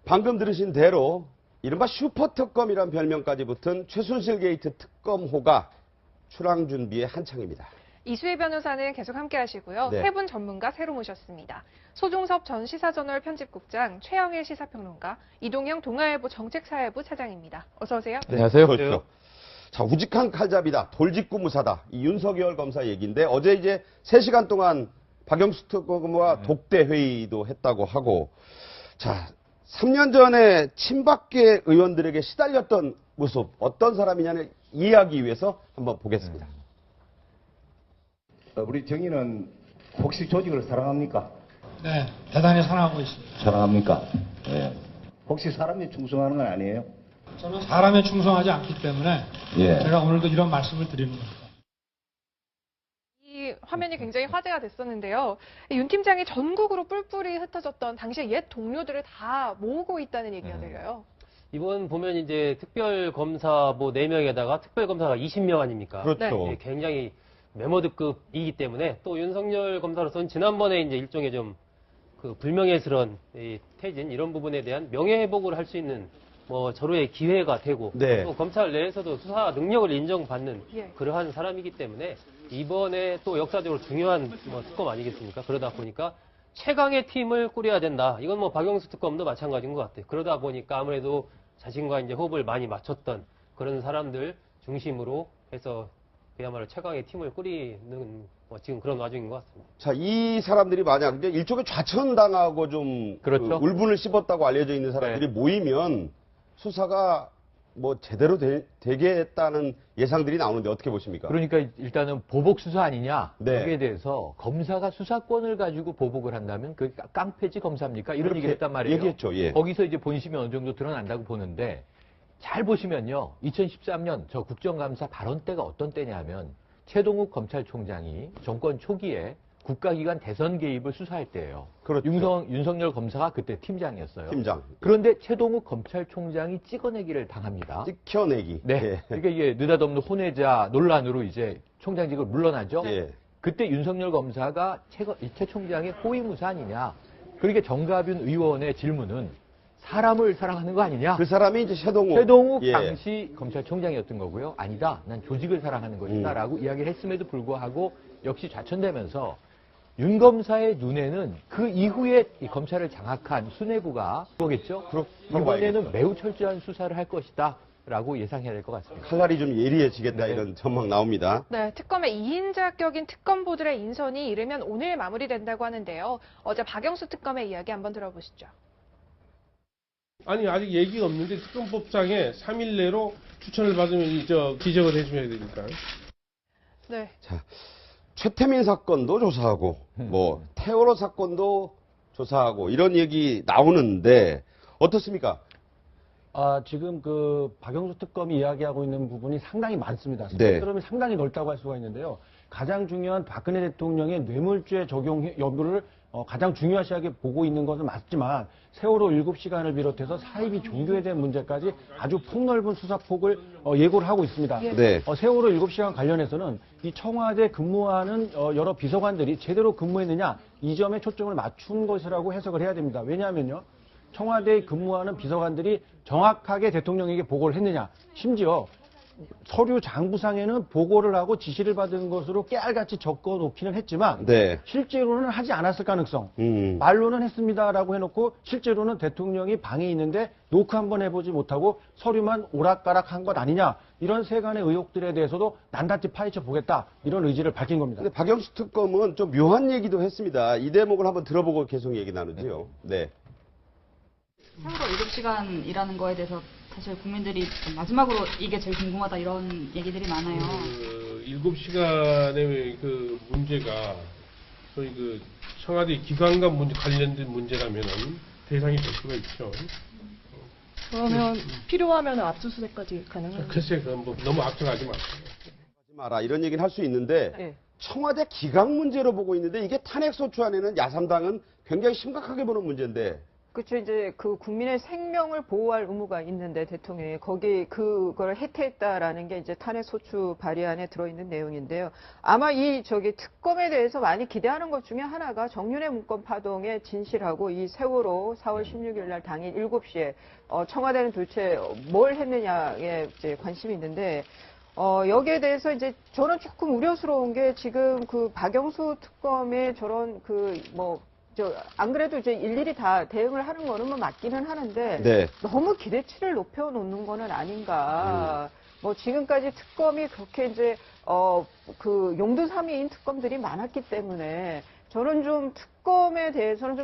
방금 들으신 대로 이른바 슈퍼특검이란 별명까지 붙은 최순실 게이트 특검호가 출항 준비에 한창입니다. 이수희 변호사는 계속 함께 하시고요. 네. 세 분 전문가 새로 모셨습니다. 소종섭 전 시사저널 편집국장, 최영일 시사평론가, 이동형 동아일보 정책사회부 차장입니다. 어서 오세요. 네, 안녕하세요. 자, 우직한 칼잡이다, 돌직구 무사다. 이 윤석열 검사 얘기인데 어제 이제 3시간 동안 박영수 특검과 독대 회의도 했다고 하고, 자, 3년 전에 친박계 의원들에게 시달렸던 모습 어떤 사람이냐를 이해하기 위해서 한번 보겠습니다. 우리 정의는 혹시 조직을 사랑합니까? 네, 대단히 사랑하고 있습니다. 사랑합니까? 네. 혹시 사람에 충성하는 건 아니에요? 저는 사람에 충성하지 않기 때문에 예. 제가 오늘도 이런 말씀을 드리는 겁니다. 이 화면이 굉장히 화제가 됐었는데요. 윤 팀장이 전국으로 뿔뿔이 흩어졌던 당시의 옛 동료들을 다 모으고 있다는 얘기가 들려요. 이번 보면 이제 특별검사 뭐 4명에다가 특별검사가 20명 아닙니까? 그렇죠. 네, 굉장히 메모드급이기 때문에 또 윤석열 검사로서는 지난번에 이제 일종의 좀 그 불명예스러운 이 퇴진 이런 부분에 대한 명예회복을 할 수 있는 뭐 절호의 기회가 되고 네. 또 검찰 내에서도 수사 능력을 인정받는 예. 그러한 사람이기 때문에 이번에 또 역사적으로 중요한 뭐 특검 아니겠습니까? 그러다 보니까 최강의 팀을 꾸려야 된다. 이건 뭐 박영수 특검도 마찬가지인 것 같아요. 그러다 보니까 아무래도 자신과 이제 호흡을 많이 맞췄던 그런 사람들 중심으로 해서 그야말로 최강의 팀을 꾸리는 뭐 지금 그런 와중인 것 같습니다. 자, 이 사람들이 만약 이제 일종의 좌천당하고 좀 그렇죠. 그 울분을 씹었다고 알려져 있는 사람들이 모이면 수사가 뭐 제대로 되겠다는 예상들이 나오는데 어떻게 보십니까? 그러니까 일단은 보복 수사 아니냐 네. 여기에 대해서 검사가 수사권을 가지고 보복을 한다면 그 깡패지 검사입니까? 이런 그렇게 얘기를 했단 말이에요. 얘기했죠. 예. 거기서 이제 본심이 어느 정도 드러난다고 보는데 잘 보시면요. 2013년 저 국정감사 발언 때가 어떤 때냐 하면 최동욱 검찰총장이 정권 초기에 국가기관 대선 개입을 수사할 때예요. 그렇죠. 윤석열 검사가 그때 팀장이었어요. 팀장. 그런데 최동욱 검찰총장이 찍어내기를 당합니다. 찍혀내기. 네. 예. 그러니까 이게 느닷없는 혼외자 논란으로 이제 총장직을 물러나죠. 예. 그때 윤석열 검사가 최 총장의 호위무사 아니냐. 그러니까 정가균 의원의 질문은 사람을 사랑하는 거 아니냐. 그 사람이 이제 최동욱 예. 당시 검찰총장이었던 거고요. 아니다. 난 조직을 사랑하는 것이다. 라고 이야기를 했음에도 불구하고 역시 좌천되면서 윤 검사의 눈에는 그 이후에 이 검찰을 장악한 수뇌부가 그거겠죠. 이번에는 매우 철저한 수사를 할 것이다. 라고 예상해야 될 것 같습니다. 칼날이 좀 예리해지겠다 네. 이런 전망 나옵니다. 네, 특검의 2인 자격인 특검보들의 인선이 이르면 오늘 마무리된다고 하는데요. 어제 박영수 특검의 이야기 한번 들어보시죠. 아니 아직 얘기가 없는데 특검법상에 3일 내로 추천을 받으면 지적을 해줘야 되니까. 네. 자, 최태민 사건도 조사하고 뭐 태월호 사건도 조사하고 이런 얘기 나오는데 어떻습니까? 지금 그 박영수 특검이 이야기하고 있는 부분이 상당히 많습니다. 네. 스펙트럼이 상당히 넓다고 할 수가 있는데요. 가장 중요한 박근혜 대통령의 뇌물죄 적용 여부를 가장 중요시하게 보고 있는 것은 맞지만 세월호 7시간을 비롯해서 사입이 종교에 대한 문제까지 아주 폭넓은 수사폭을 예고를 하고 있습니다. 네. 세월호 7시간 관련해서는 이 청와대 근무하는 여러 비서관들이 제대로 근무했느냐 이 점에 초점을 맞춘 것이라고 해석을 해야 됩니다. 왜냐하면요. 청와대에 근무하는 비서관들이 정확하게 대통령에게 보고를 했느냐. 심지어 서류 장부상에는 보고를 하고 지시를 받은 것으로 깨알같이 적어 놓기는 했지만 네. 실제로는 하지 않았을 가능성. 음. 말로는 했습니다라고 해놓고 실제로는 대통령이 방에 있는데 노크 한번 해보지 못하고 서류만 오락가락한 것 아니냐. 이런 세간의 의혹들에 대해서도 난낱이 파헤쳐 보겠다. 이런 의지를 밝힌 겁니다. 근데 박영수 특검은 좀 묘한 얘기도 했습니다. 이 대목을 한번 들어보고 계속 얘기 나누지요. 네. 세월호 7시간이라는 거에 대해서 사실 국민들이 마지막으로 이게 제일 궁금하다 이런 얘기들이 많아요. 7시간의 그 문제가 소위 그 청와대 기관과 관련된 문제라면은 대상이 될 수가 있죠. 그러면 필요하면 압수수색까지 가능한가요? 글쎄, 그건 뭐 너무 앞서가지 마세요. 하지 마라 이런 얘기는 할 수 있는데 네. 청와대 기강 문제로 보고 있는데 이게 탄핵소추 안에는 야삼당은 굉장히 심각하게 보는 문제인데 그렇죠. 이제 그 국민의 생명을 보호할 의무가 있는데 대통령이 거기 그걸 해태했다라는 게 이제 탄핵 소추 발의안에 들어있는 내용인데요. 아마 이 특검에 대해서 많이 기대하는 것 중에 하나가 정윤회 문건 파동의 진실하고 이 세월호 4월 16일 날 당일 7시에 청와대는 도대체 뭘 했느냐에 이제 관심이 있는데 여기에 대해서 이제 저는 조금 우려스러운 게 지금 그 박영수 특검의 저런 안 그래도 이제 일일이 다 대응을 하는 거는 뭐 맞기는 하는데 네. 너무 기대치를 높여놓는 거는 아닌가. 뭐 지금까지 특검이 그렇게 이제 그 용두사미인 특검들이 많았기 때문에 저는 좀 특검에 대해서는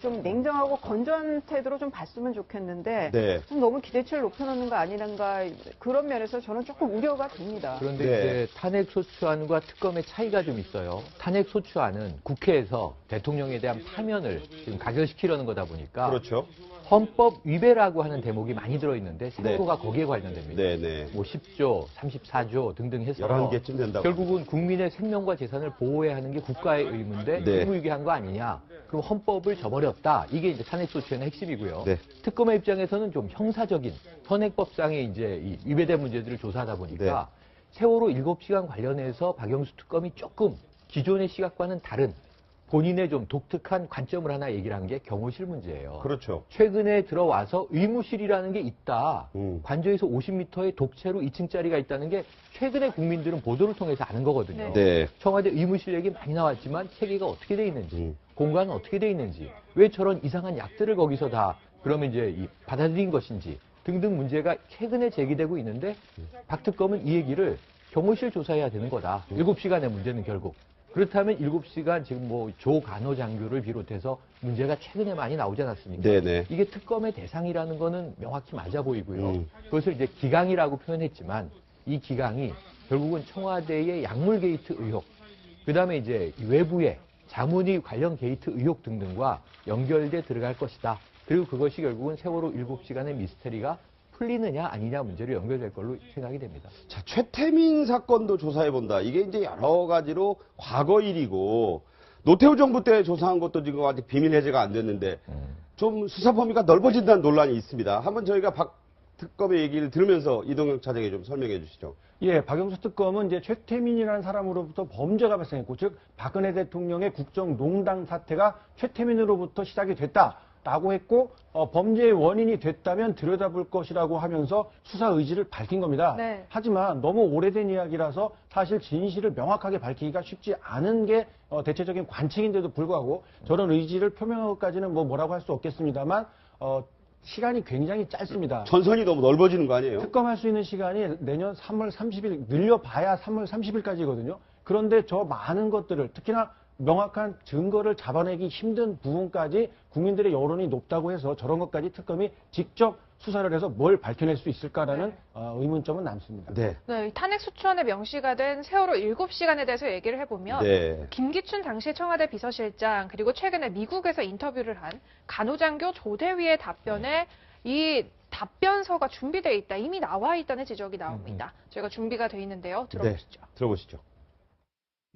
좀 냉정하고 건조한 태도로 좀 봤으면 좋겠는데 네. 좀 너무 기대치를 높여놓는 거 아닌가 그런 면에서 저는 조금 우려가 됩니다. 그런데 네. 이제 탄핵 소추안과 특검의 차이가 좀 있어요. 탄핵 소추안은 국회에서 대통령에 대한 파면을 지금 가결시키려는 거다 보니까 그렇죠. 헌법 위배라고 하는 대목이 많이 들어있는데 세월호가 거기에 관련됩니다. 네네. 뭐 10조, 34조 등등 해서 11개쯤 된다고. 결국은 국민의 생명과 재산을 보호해야 하는 게 국가의 의무인데 네. 의무위배한 거 아니냐. 그럼 헌법을 저버렸다. 이게 이제 탄핵소추안의 핵심이고요. 네. 특검의 입장에서는 좀 형사적인 현행법상의 이제 이 위배된 문제들을 조사하다 보니까 세월호 7시간 관련해서 박영수 특검이 조금 기존의 시각과는 다른 본인의 좀 독특한 관점을 하나 얘기를 한 게 경호실 문제예요. 그렇죠. 최근에 들어와서 의무실이라는 게 있다. 관저에서 50m의 독채로 2층짜리가 있다는 게 최근에 국민들은 보도를 통해서 아는 거거든요. 네. 청와대 의무실 얘기 많이 나왔지만 체계가 어떻게 돼 있는지, 공간은 어떻게 돼 있는지, 왜 저런 이상한 약들을 거기서 다 그러면 이제 받아들인 것인지 등등 문제가 최근에 제기되고 있는데 박 특검은 이 얘기를 경호실 조사해야 되는 거다. 7시간의 문제는 결국. 그렇다면 7시간 지금 뭐 조 간호장교를 비롯해서 문제가 최근에 많이 나오지 않았습니까? 네네. 이게 특검의 대상이라는 거는 명확히 맞아 보이고요. 그것을 이제 기강이라고 표현했지만 이 기강이 결국은 청와대의 약물 게이트 의혹, 그 다음에 이제 외부의 자문위 관련 게이트 의혹 등등과 연결돼 들어갈 것이다. 그리고 그것이 결국은 세월호 7시간의 미스터리가 풀리느냐 아니냐 문제로 연결될 걸로 생각이 됩니다. 자, 최태민 사건도 조사해본다. 이게 이제 여러 가지로 과거 일이고, 노태우 정부 때 조사한 것도 지금 아직 비밀 해제가 안 됐는데, 좀 수사 범위가 넓어진다는 논란이 있습니다. 한번 저희가 박 특검의 얘기를 들으면서 이동영 차장이 좀 설명해 주시죠. 예, 박영수 특검은 이제 최태민이라는 사람으로부터 범죄가 발생했고, 즉, 박근혜 대통령의 국정농단 사태가 최태민으로부터 시작이 됐다라고 했고, 범죄의 원인이 됐다면 들여다볼 것이라고 하면서 수사 의지를 밝힌 겁니다. 네. 하지만 너무 오래된 이야기라서 사실 진실을 명확하게 밝히기가 쉽지 않은 게 대체적인 관측인데도 불구하고 저런 의지를 표명한 것까지는 뭐라고 할 수 없겠습니다만, 시간이 굉장히 짧습니다. 전선이 너무 넓어지는 거 아니에요? 특검할 수 있는 시간이 내년 3월 30일, 늘려봐야 3월 30일까지거든요. 그런데 저 많은 것들을, 특히나 명확한 증거를 잡아내기 힘든 부분까지 국민들의 여론이 높다고 해서 저런 것까지 특검이 직접 수사를 해서 뭘 밝혀낼 수 있을까라는 의문점은 남습니다. 네. 네, 이 탄핵 소추안에 명시가 된 세월호 7시간에 대해서 얘기를 해보면 네. 김기춘 당시 청와대 비서실장 그리고 최근에 미국에서 인터뷰를 한 간호장교 조대위의 답변에 이 답변서가 준비되어 있다, 이미 나와 있다는 지적이 나옵니다. 저희가 준비가 돼 있는데요. 들어보시죠. 네, 들어보시죠.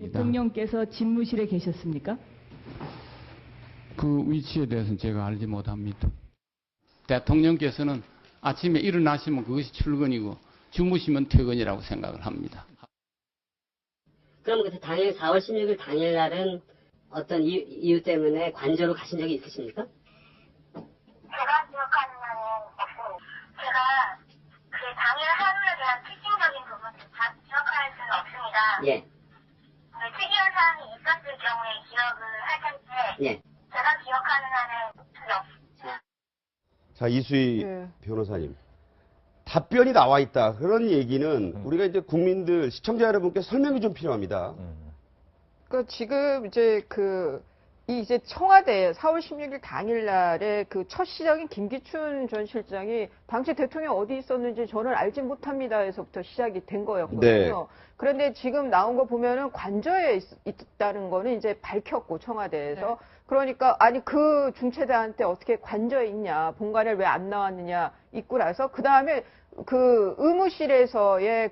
대통령께서 집무실에 계셨습니까? 그 위치에 대해서는 제가 알지 못합니다. 대통령께서는 아침에 일어나시면 그것이 출근이고 주무시면 퇴근이라고 생각을 합니다. 그럼 그 당일 4월 16일 당일날은 어떤 이유 때문에 관저로 가신 적이 있으십니까? 제가 기억하는 날은 없습니다. 제가 그 당일 하루에 대한 특징적인 부분을 다 기억할 수는 없습니다. 예. 특이한 사항이 있었을 경우에 기억을 할 텐데 예. 제가 기억하는 한은 전혀 없습니다. 자, 이수희 변호사님. 답변이 나와 있다. 그런 얘기는 우리가 이제 국민들, 시청자 여러분께 설명이 좀 필요합니다. 지금 이제 이제 청와대 4월 16일 당일날에 그 첫 시작인 김기춘 전 실장이 당시 대통령 어디 있었는지 저는 알지 못합니다에서부터 시작이 된 거였거든요. 네. 그런데 지금 나온 거 보면은 관저에 있다는 거는 이제 밝혔고 청와대에서 네. 그러니까 아니 그 중체대한테 어떻게 관저에 있냐, 본관에 왜 안 나왔느냐 있고 나서 그 다음에 그 의무실에서의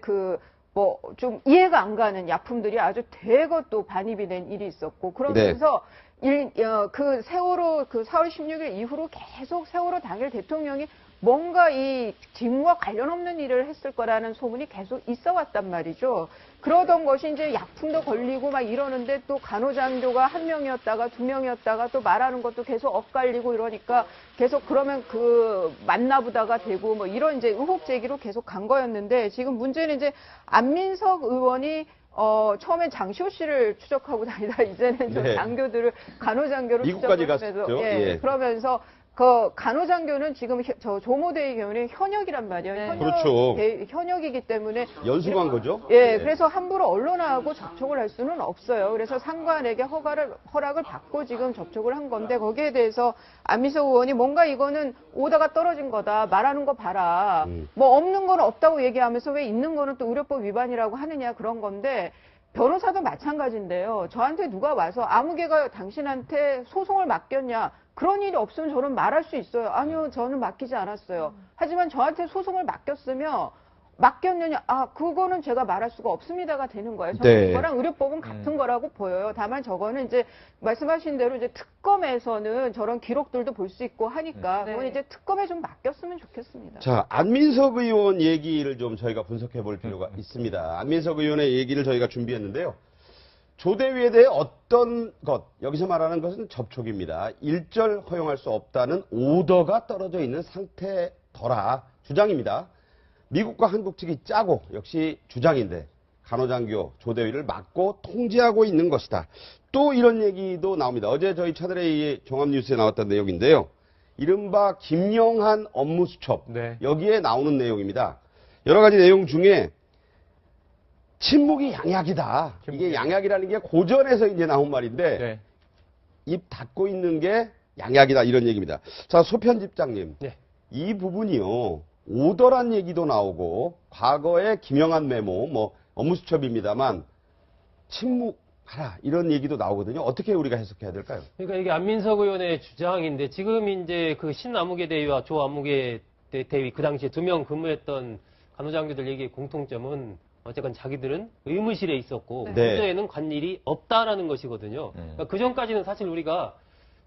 좀 이해가 안 가는 약품들이 아주 대거 또 반입이 된 일이 있었고 그러면서 그 세월호 그 4월 16일 이후로 계속 세월호 당일 대통령이 뭔가 이 직무와 관련 없는 일을 했을 거라는 소문이 계속 있어 왔단 말이죠. 그러던 것이 이제 약풍도 걸리고 막 이러는데 또 간호장교가 한 명이었다가 두 명이었다가 또 말하는 것도 계속 엇갈리고 이러니까 계속 그러면 그 맞나보다가 되고 뭐 이런 이제 의혹 제기로 계속 간 거였는데 지금 문제는 이제 안민석 의원이 처음엔 장시호 씨를 추적하고 다니다 이제는 좀 네. 장교들을 간호장교를 미국까지 추적하면서 갔었죠. 예. 그러면서 그 간호장교는 지금 저 조모대의 경우는 현역이란 말이에요. 그렇죠. 현역이기 때문에 연수한 거죠? 예, 그래서 함부로 언론하고 접촉을 할 수는 없어요. 그래서 상관에게 허락을 받고 지금 접촉을 한 건데 거기에 대해서 안민석 의원이 뭔가 이거는 오다가 떨어진 거다. 말하는 거 봐라. 뭐 없는 건 없다고 얘기하면서 왜 있는 거는 또 의료법 위반이라고 하느냐 그런 건데 변호사도 마찬가지인데요. 저한테 누가 와서 아무개가 당신한테 소송을 맡겼냐. 그런 일이 없으면 저는 말할 수 있어요. 아니요, 저는 맡기지 않았어요. 하지만 저한테 소송을 맡겼느냐, 그거는 제가 말할 수가 없습니다가 되는 거예요. 저는 네. 그거랑 의료법은 같은 거라고 보여요. 다만 저거는 이제 말씀하신 대로 이제 특검에서는 저런 기록들도 볼 수 있고 하니까 그건 이제 특검에 좀 맡겼으면 좋겠습니다. 자, 안민석 의원 얘기를 좀 저희가 분석해 볼 필요가 있습니다. 안민석 의원의 얘기를 저희가 준비했는데요. 조대위에 대해 어떤 것, 여기서 말하는 것은 접촉입니다. 일절 허용할 수 없다는 오더가 떨어져 있는 상태더라 주장입니다. 미국과 한국 측이 짜고 역시 주장인데 간호장교 조대위를 막고 통제하고 있는 것이다. 또 이런 얘기도 나옵니다. 어제 저희 차드레이 종합뉴스에 나왔던 내용인데요. 이른바 김영한 업무수첩 여기에 나오는 내용입니다. 여러 가지 내용 중에 침묵이 양약이다. 이게 양약이라는 게 고전에서 이제 나온 말인데 입 닫고 있는 게 양약이다 이런 얘기입니다. 자, 소편집장님. 이 부분이요. 오더란 얘기도 나오고 과거에 김영한 메모 뭐 업무수첩입니다만 침묵하라 이런 얘기도 나오거든요. 어떻게 우리가 해석해야 될까요? 그러니까 이게 안민석 의원의 주장인데 지금 이제 그 신아무개 대위와 조아무개 대위 그 당시에 2명 근무했던 간호장교들 얘기의 공통점은 어쨌건 자기들은 의무실에 있었고 현재에는 간 일이 없다라는 것이거든요. 그러니까 그 전까지는 사실 우리가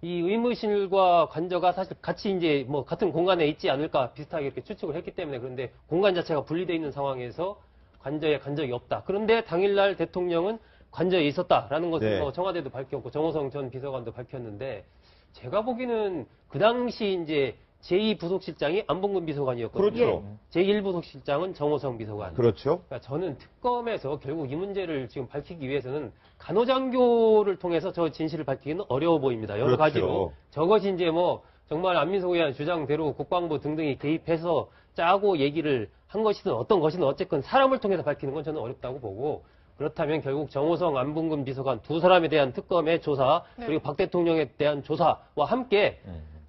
이 의무실과 관저가 사실 같이 이제 뭐 같은 공간에 있지 않을까 비슷하게 이렇게 추측을 했기 때문에 그런데 공간 자체가 분리되어 있는 상황에서 관저에 간 적이 없다. 그런데 당일날 대통령은 관저에 있었다라는 것을 뭐 청와대도 밝혔고 정호성 전 비서관도 밝혔는데 제가 보기에는 그 당시 이제 제2부속실장이 안봉근 비서관이었거든요. 그렇죠. 제1부속실장은 정호성 비서관. 그렇죠. 그러니까 저는 특검에서 결국 이 문제를 지금 밝히기 위해서는 간호장교를 통해서 저 진실을 밝히기는 어려워 보입니다. 여러 그렇죠. 가지로. 저것이 이제 뭐 정말 안민석 의원 주장대로 국방부 등등이 개입해서 짜고 얘기를 한 것이든 어떤 것이든 어쨌든 사람을 통해서 밝히는 건 저는 어렵다고 보고 그렇다면 결국 정호성, 안봉근 비서관 두 사람에 대한 특검의 조사 그리고 박 대통령에 대한 조사와 함께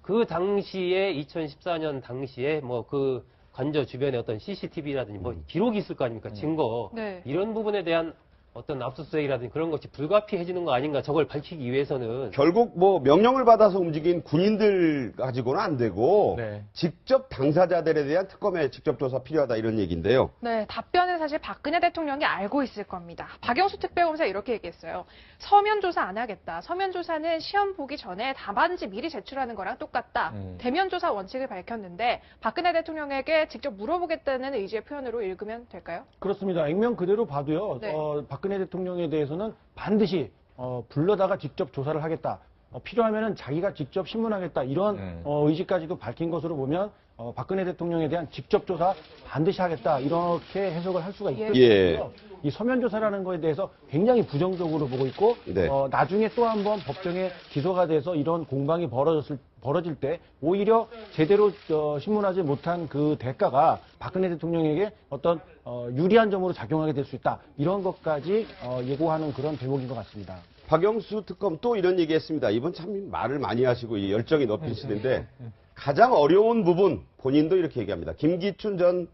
그 당시에 2014년 당시에 뭐 그 관저 주변에 어떤 CCTV라든지 뭐 기록이 있을 거 아닙니까? 증거. 이런 부분에 대한 어떤 압수수색이라든지 그런 것이 불가피해지는 거 아닌가 저걸 밝히기 위해서는 결국 뭐 명령을 받아서 움직인 군인들 가지고는 안 되고 직접 당사자들에 대한 특검의 직접 조사 필요하다 이런 얘기인데요. 네, 답변은 사실 박근혜 대통령이 알고 있을 겁니다. 박영수 특별검사 이렇게 얘기했어요. 서면 조사 안 하겠다. 서면 조사는 시험 보기 전에 답안지 미리 제출하는 거랑 똑같다. 대면 조사 원칙을 밝혔는데 박근혜 대통령에게 직접 물어보겠다는 의지의 표현으로 읽으면 될까요? 그렇습니다. 액면 그대로 봐도요. 박근혜 대통령에 대해서는 반드시 불러다가 직접 조사를 하겠다. 필요하면은 자기가 직접 신문하겠다. 이런 의지까지도 밝힌 것으로 보면 박근혜 대통령에 대한 직접 조사 반드시 하겠다. 이렇게 해석을 할 수가 있거든요. 이 서면 조사라는 거에 대해서 굉장히 부정적으로 보고 있고 나중에 또 한 번 법정에 기소가 돼서 이런 공방이 벌어질 때 오히려 제대로 신문하지 못한 그 대가가 박근혜 대통령에게 어떤 유리한 점으로 작용하게 될 수 있다. 이런 것까지 예고하는 그런 대목인 것 같습니다. 박영수 특검 또 이런 얘기했습니다. 이번 참 말을 많이 하시고 열정이 높으시는데 가장 어려운 부분 본인도 이렇게 얘기합니다. 김기춘 전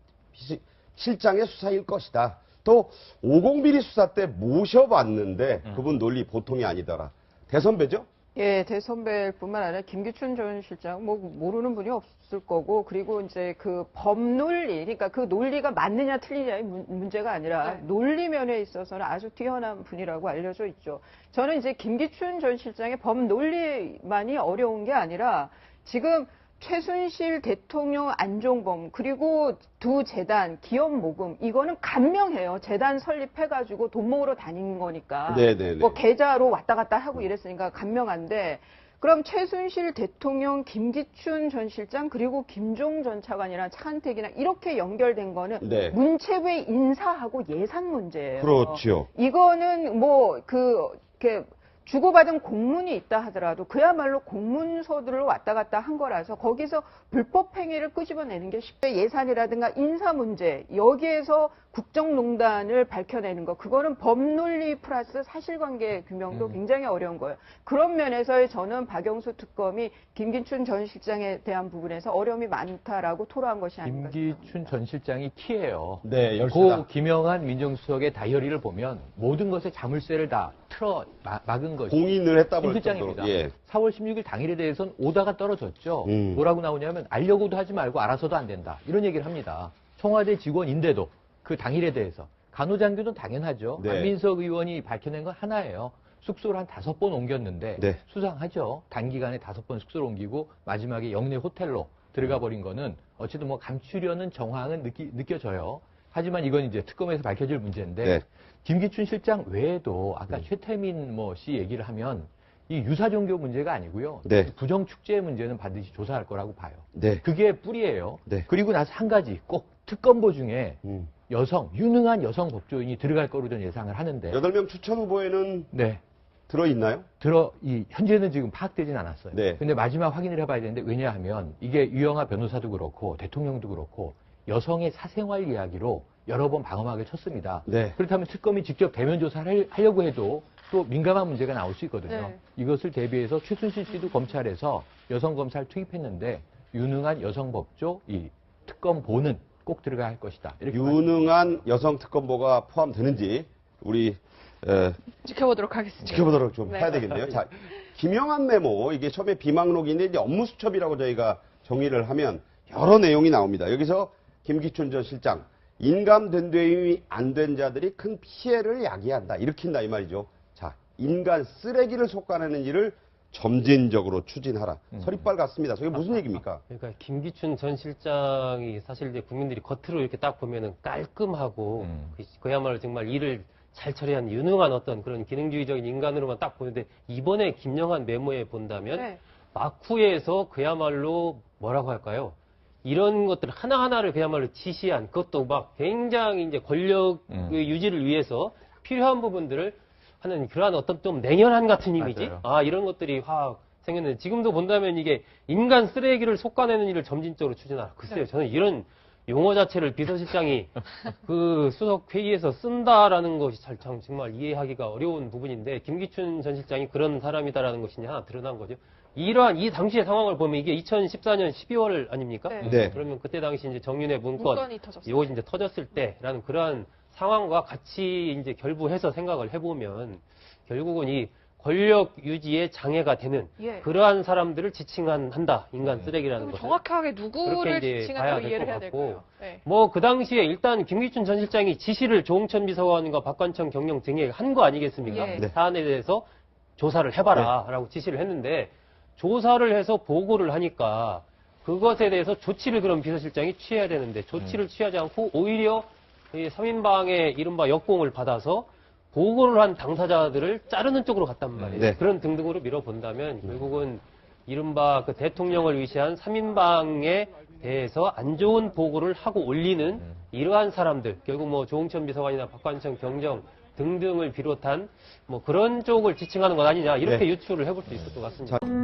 실장의 수사일 것이다. 또 50비리 수사 때 모셔봤는데 그분 논리 보통이 아니더라. 대선배죠? 예, 대선배뿐만 아니라 김기춘 전 실장 뭐 모르는 분이 없을 거고, 그리고 이제 그 법논리, 그러니까 그 논리가 맞느냐 틀리냐의 문제가 아니라 네. 논리 면에 있어서는 아주 뛰어난 분이라고 알려져 있죠. 저는 이제 김기춘 전 실장의 법논리만이 어려운 게 아니라 지금 최순실 대통령 안종범 그리고 두 재단 기업 모금 이거는 간명해요. 재단 설립해가지고 돈 모으러 다니는 거니까. 네네네. 뭐 계좌로 왔다 갔다 하고 이랬으니까 간명한데, 그럼 최순실 대통령, 김기춘 전 실장 그리고 김종 전 차관이나 차은택이나 이렇게 연결된 거는 네. 문체부의 인사하고 예산 문제예요. 그렇죠. 이거는 뭐 이렇게 주고받은 공문이 있다 하더라도 그야말로 공문서들로 왔다 갔다 한 거라서 거기서 불법 행위를 끄집어내는 게 쉽게 예산이라든가 인사 문제, 여기에서 국정농단을 밝혀내는 거, 그거는 법논리 플러스 사실관계 규명도 굉장히 어려운 거예요. 그런 면에서 저는 박영수 특검이 김기춘 전 실장에 대한 부분에서 어려움이 많다라고 토로한 것이 아닌가. 김기춘 전 실장이 키예요. 네, 열쇠다. 고 김영한 민정수석의 다이어리를 보면 모든 것에 자물쇠를 다 틀어 막은 것이 공인을 했다 김 볼 실장입니다. 정도로, 예. 4월 16일 당일에 대해서는 오다가 떨어졌죠. 뭐라고 나오냐면 알려고도 하지 말고 알아서도 안 된다. 이런 얘기를 합니다. 청와대 직원인데도 그 당일에 대해서. 간호장교는 당연하죠. 네. 안민석 의원이 밝혀낸 건 하나예요. 숙소를 한 5번 옮겼는데 네. 수상하죠. 단기간에 5번 숙소를 옮기고 마지막에 영내 호텔로 들어가 버린 거는 어쨌든 뭐 감추려는 정황은 느껴져요. 하지만 이건 이제 특검에서 밝혀질 문제인데 네. 김기춘 실장 외에도 아까 최태민 씨 얘기를 하면 이 유사 종교 문제가 아니고요. 네. 부정 축제 문제는 반드시 조사할 거라고 봐요. 네. 그게 뿌리예요. 네. 그리고 나서 한 가지 꼭 특검보 중에 유능한 여성 법조인이 들어갈 거로 저는 예상을 하는데 8명 추천 후보에는 네. 들어있나요? 현재는 지금 파악되진 않았어요. 네. 근데 마지막 확인을 해봐야 되는데, 왜냐하면 이게 유영하 변호사도 그렇고 대통령도 그렇고 여성의 사생활 이야기로 여러 번 방어막을 쳤습니다. 네. 그렇다면 특검이 직접 대면 조사를 하려고 해도 또 민감한 문제가 나올 수 있거든요. 네. 이것을 대비해서 최순실 씨도 검찰에서 여성 검사를 투입했는데 유능한 여성 법조 이 특검보는 꼭 들어가야 할 것이다. 이렇게 유능한 여성 특검보가 포함되는지 우리 지켜보도록 하겠습니다. 지켜보도록 좀 네. 해야 되겠네요. 자, 김영한 메모, 이게 처음에 비망록인데 이제 업무수첩이라고 저희가 정의를 하면 여러 내용이 나옵니다. 여기서 김기춘 전 실장, 인감된 되임이 안 된 자들이 큰 피해를 야기한다, 일으킨다 이 말이죠. 자, 인간 쓰레기를 솎아내는 일을 점진적으로 추진하라. 서리빨 같습니다. 저게 무슨 얘기입니까? 그러니까 김기춘 전 실장이 사실 이제 국민들이 겉으로 이렇게 딱 보면은 깔끔하고 그야말로 정말 일을 잘 처리한 유능한 어떤 그런 기능주의적인 인간으로만 딱 보는데, 이번에 김영한 메모에 본다면 네. 막후에서 그야말로 뭐라고 할까요? 이런 것들 하나하나를 그야말로 지시한, 그것도 막 굉장히 이제 권력 유지를 위해서 필요한 부분들을 하는 그러한 어떤 좀 냉혈한 같은 이미지? 맞아요. 아, 이런 것들이 확 생겼는데, 지금도 본다면 이게 인간 쓰레기를 솎아내는 일을 점진적으로 추진하라. 글쎄요, 저는 이런 용어 자체를 비서실장이 그 수석 회의에서 쓴다라는 것이 정말 이해하기가 어려운 부분인데, 김기춘 전 실장이 그런 사람이다라는 것이 하나 드러난 거죠. 이러한 이 당시의 상황을 보면 이게 2014년 12월 아닙니까? 네. 그러면 그때 당시 이제 정윤회 문건이 터졌어요. 이거 이제 터졌을 때라는 그러한 상황과 같이 이제 결부해서 생각을 해보면 결국은 이 권력 유지에 장애가 되는 예. 그러한 사람들을 지칭한다, 인간 쓰레기라는 그럼 것을. 정확하게 그렇게 누구를 이제 지칭한다고 봐야 될 이해를 것 해야 같고. 될까요? 네. 뭐 그 당시에 일단 김기춘 전 실장이 지시를 조홍천 비서관과 박관청 경영 등에 한 거 아니겠습니까? 예. 네. 사안에 대해서 조사를 해봐라라고 지시를 했는데, 조사를 해서 보고를 하니까 그것에 대해서 조치를 그럼 비서실장이 취해야 되는데 조치를 취하지 않고 오히려 이 3인방의 이른바 역공을 받아서 보고를 한 당사자들을 자르는 쪽으로 갔단 말이에요. 네. 그런 등등으로 밀어본다면 결국은 이른바 그 대통령을 위시한 3인방에 대해서 안 좋은 보고를 하고 올리는 이러한 사람들, 결국 뭐 조홍천 비서관이나 박관청 경정 등등을 비롯한 뭐 그런 쪽을 지칭하는 것 아니냐, 이렇게 네. 유추를 해볼 수 있을 것 같습니다. 자.